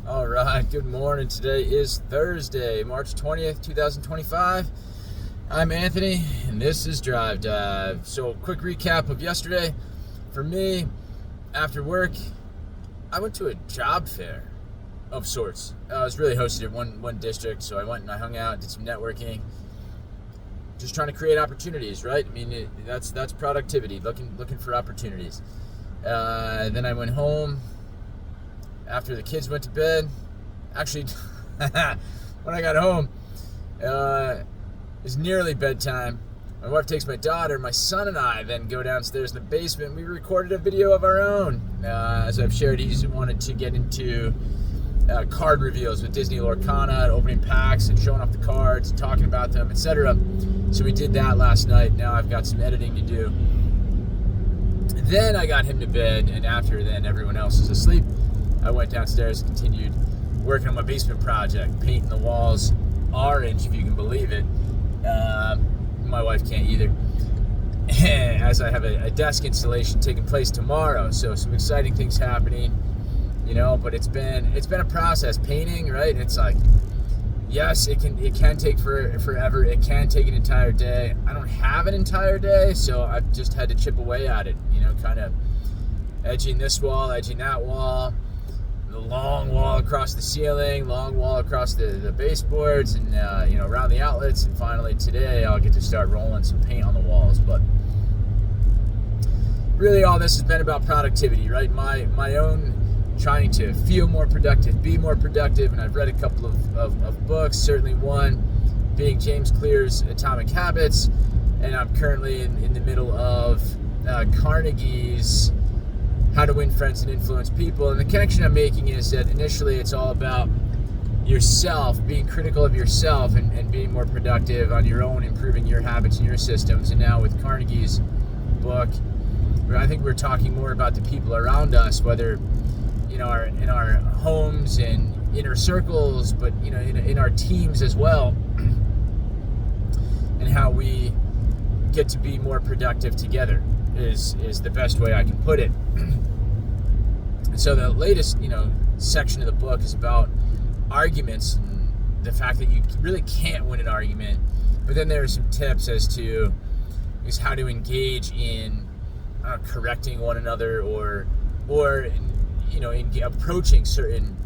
All right, good morning. Today is Thursday, March 20th, 2025. I'm Anthony, and this is Drive Dive. So, quick recap of yesterday. For me, after work, I went to a job fair of sorts. I was really hosted at one district, so I went and I hung out, did some networking, just trying to create opportunities, right? I mean, that's productivity, looking for opportunities. Then I went home after the kids went to bed. Actually, when I got home, it was nearly bedtime. My wife takes my daughter. My son and I then go downstairs in the basement. We recorded a video of our own. As I've shared, he's wanted to get into card reveals with Disney Lorcana, opening packs and showing off the cards, and talking about them, etc. So we did that last night. Now I've got some editing to do. Then I got him to bed, and after then everyone else is asleep, I went downstairs and continued working on my basement project, painting the walls orange, if you can believe it. My wife can't either. As I have a desk installation taking place tomorrow, so some exciting things happening, but it's been a process. Painting, right? It's like, yes, it can take forever. It can take an entire day. I don't have an entire day, so I've just had to chip away at it, kind of edging this wall, edging that wall, the long wall across the ceiling, long wall across the baseboards, and around the outlets. And finally today I'll get to start rolling some paint on the walls. But really all this has been about productivity, right? My own trying to feel more productive, be more productive. And I've read a couple of books, certainly one being James Clear's Atomic Habits, and I'm currently in the middle of Carnegie's How to Win Friends and Influence People. And the connection I'm making is that initially it's all about yourself, being critical of yourself and being more productive on your own, improving your habits and your systems. And now with Carnegie's book, where I think we're talking more about the people around us, whether in our homes and inner circles, but in our teams as well, and how we get to be more productive together is the best way I can put it. And so the latest, section of the book is about arguments and the fact that you really can't win an argument. But then there are some tips as to how to engage in correcting one another or in approaching certain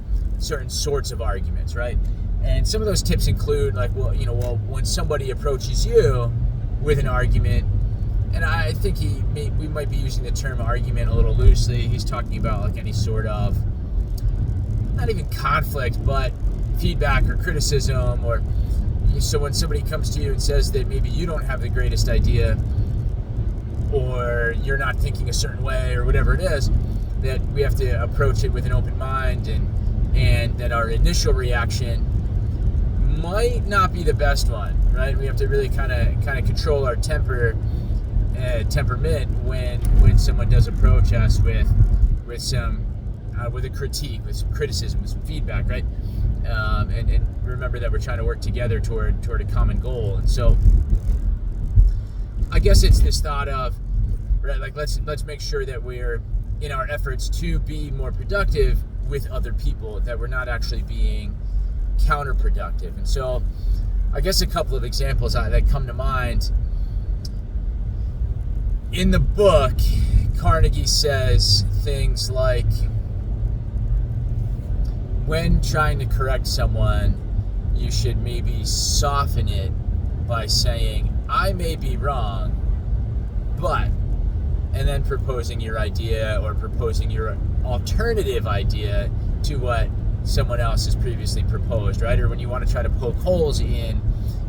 sorts of arguments, right? And some of those tips include when somebody approaches you with an argument. And I think we might be using the term argument a little loosely. He's talking about any sort of, not even conflict, but feedback or criticism. Or so when somebody comes to you and says that maybe you don't have the greatest idea, or you're not thinking a certain way, or whatever it is, that we have to approach it with an open mind, and that our initial reaction might not be the best one, right? We have to really kind of control our temperament when someone does approach us with a critique, with some criticism, with some feedback, right? And remember that we're trying to work together toward a common goal. And so I guess it's this thought of, right, like let's make sure that we're in our efforts to be more productive with other people, that we're not actually being counterproductive. And so I guess a couple of examples that come to mind. In the book, Carnegie says things like, when trying to correct someone, you should maybe soften it by saying, I may be wrong, but, and then proposing your idea or proposing your alternative idea to what someone else has previously proposed, right? Or when you want to try to poke holes in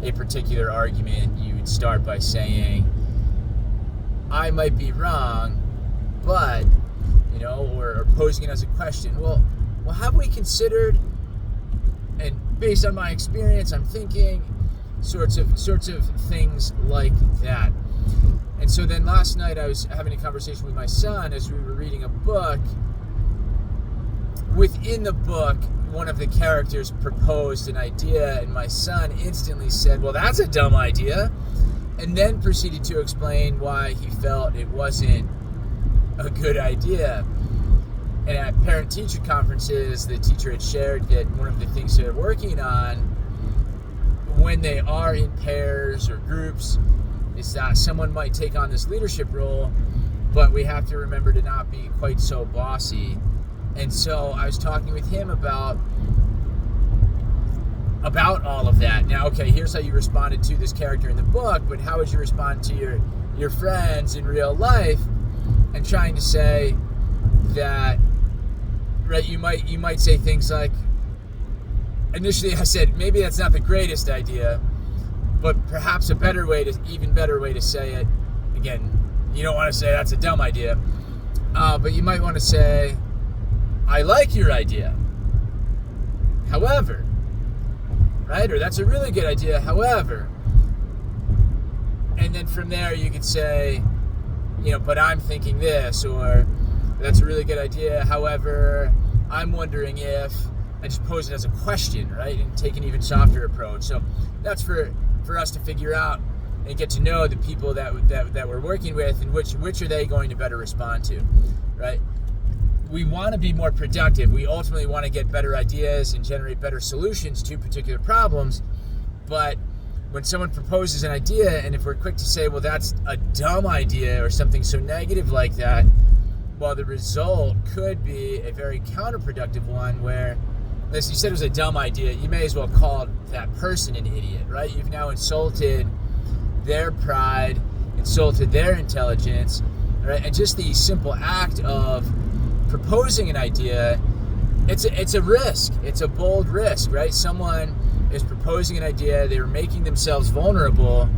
a particular argument, you would start by saying, I might be wrong, but, or posing it as a question. Well, have we considered, and based on my experience, I'm thinking, sorts of things like that. And so then last night I was having a conversation with my son as we were reading a book. Within the book, one of the characters proposed an idea, and my son instantly said, well, that's a dumb idea, and then proceeded to explain why he felt it wasn't a good idea. And at parent-teacher conferences, the teacher had shared that one of the things they're working on when they are in pairs or groups is that someone might take on this leadership role, but we have to remember to not be quite so bossy. And so I was talking with him about all of that. Now, okay, here's how you responded to this character in the book, but how would you respond to your friends in real life? And trying to say that, right, you might say things like, initially I said, maybe that's not the greatest idea, but perhaps even better way to say it, again, you don't want to say that's a dumb idea, but you might want to say, I like your idea, however, right? Or that's a really good idea, however. And then from there you could say, but I'm thinking this, or that's a really good idea, however, I'm wondering if, I just pose it as a question, right? And take an even softer approach. So that's for us to figure out and get to know the people that we're working with, and which are they going to better respond to, right? We want to be more productive. We ultimately want to get better ideas and generate better solutions to particular problems. But when someone proposes an idea, and if we're quick to say, well, that's a dumb idea or something so negative like that, well, the result could be a very counterproductive one where, as you said, it was a dumb idea. You may as well call that person an idiot, right? You've now insulted their pride, insulted their intelligence, right? And just the simple act of proposing an idea, it's a risk. It's a bold risk, right? Someone is proposing an idea, they're making themselves vulnerable,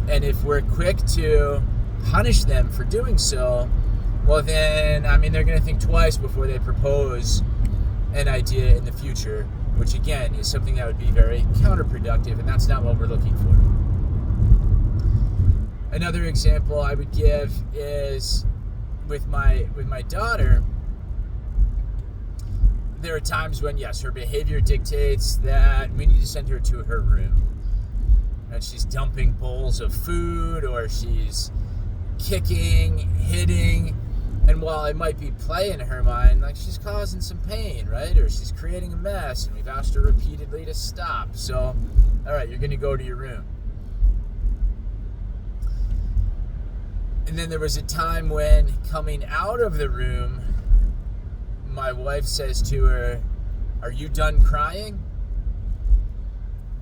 and if we're quick to punish them for doing so, well then, they're going to think twice before they propose an idea in the future, which again is something that would be very counterproductive, and that's not what we're looking for. Another example I would give is with my daughter. There are times when, yes, her behavior dictates that we need to send her to her room. And she's dumping bowls of food, or she's kicking, hitting, and while it might be play in her mind, like she's causing some pain, right? Or she's creating a mess, and we've asked her repeatedly to stop. So, all right, you're going to go to your room. And then there was a time when, coming out of the room, my wife says to her, "Are you done crying?"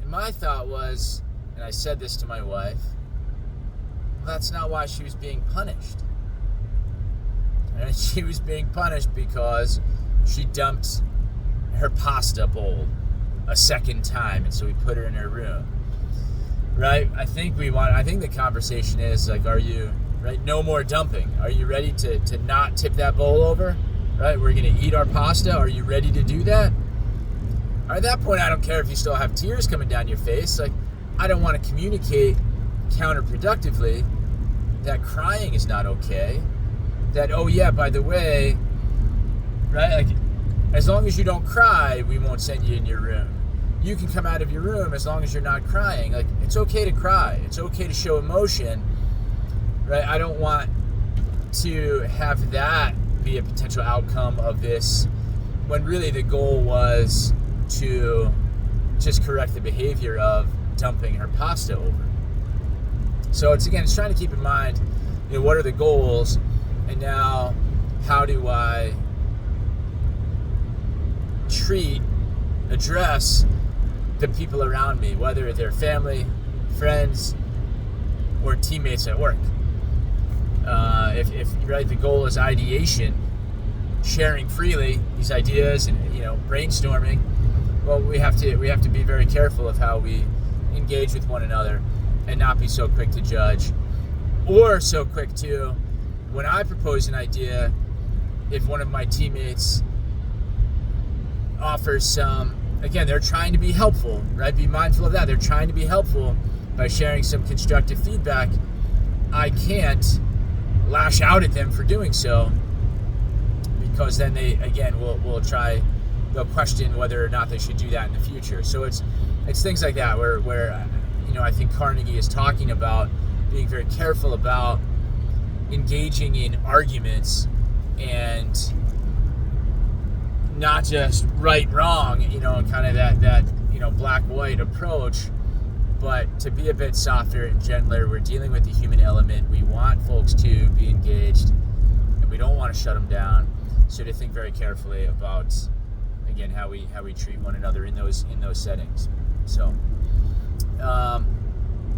And my thought was, and I said this to my wife, well, that's not why she was being punished. And she was being punished because she dumped her pasta bowl a second time, and so we put her in her room. Right? I think the conversation is like, are you, right? No more dumping. Are you ready to not tip that bowl over? Right? We're going to eat our pasta. Are you ready to do that? At that point, I don't care if you still have tears coming down your face. Like, I don't want to communicate counterproductively that crying is not okay. That, oh yeah, by the way, right? Like, as long as you don't cry, we won't send you in your room. You can come out of your room as long as you're not crying. Like, it's okay to cry. It's okay to show emotion, right? I don't want to have that be a potential outcome of this, when really the goal was to just correct the behavior of dumping her pasta over. So it's trying to keep in mind, what are the goals, and now how do I address the people around me, whether they're family, friends, or teammates at work. If right, the goal is ideation, sharing freely these ideas, and brainstorming, well, we have to be very careful of how we engage with one another, and not be so quick to judge, or so quick to, when I propose an idea, if one of my teammates offers some, again, they're trying to be helpful, right? Be mindful of that. They're trying to be helpful by sharing some constructive feedback. I can't lash out at them for doing so, because then they, again, they'll question whether or not they should do that in the future. So it's things like that where I think Carnegie is talking about being very careful about engaging in arguments and not just right, wrong, and kind of that black, white approach, but to be a bit softer and gentler. We're dealing with the human element. We want folks to be engaged, and we don't want to shut them down. So to think very carefully about, again, how we treat one another in those settings. So,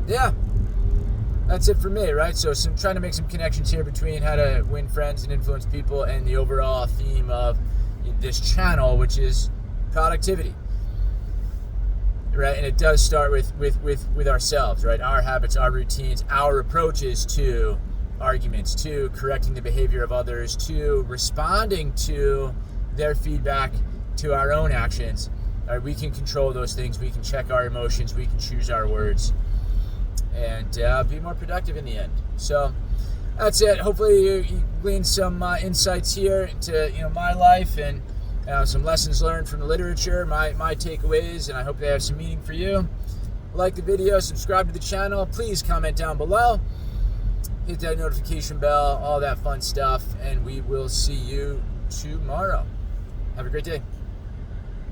yeah, that's it for me, right? So trying to make some connections here between how to win friends and influence people and the overall theme of this channel, which is productivity, right? And it does start with ourselves, right? Our habits, our routines, our approaches to arguments, to correcting the behavior of others, to responding to their feedback, to our own actions. Right? We can control those things. We can check our emotions. We can choose our words, and be more productive in the end. So that's it. Hopefully you gleaned some insights here into my life and some lessons learned from the literature, my takeaways, and I hope they have some meaning for you. Like the video, subscribe to the channel. Please comment down below. Hit that notification bell, all that fun stuff, and we will see you tomorrow. Have a great day.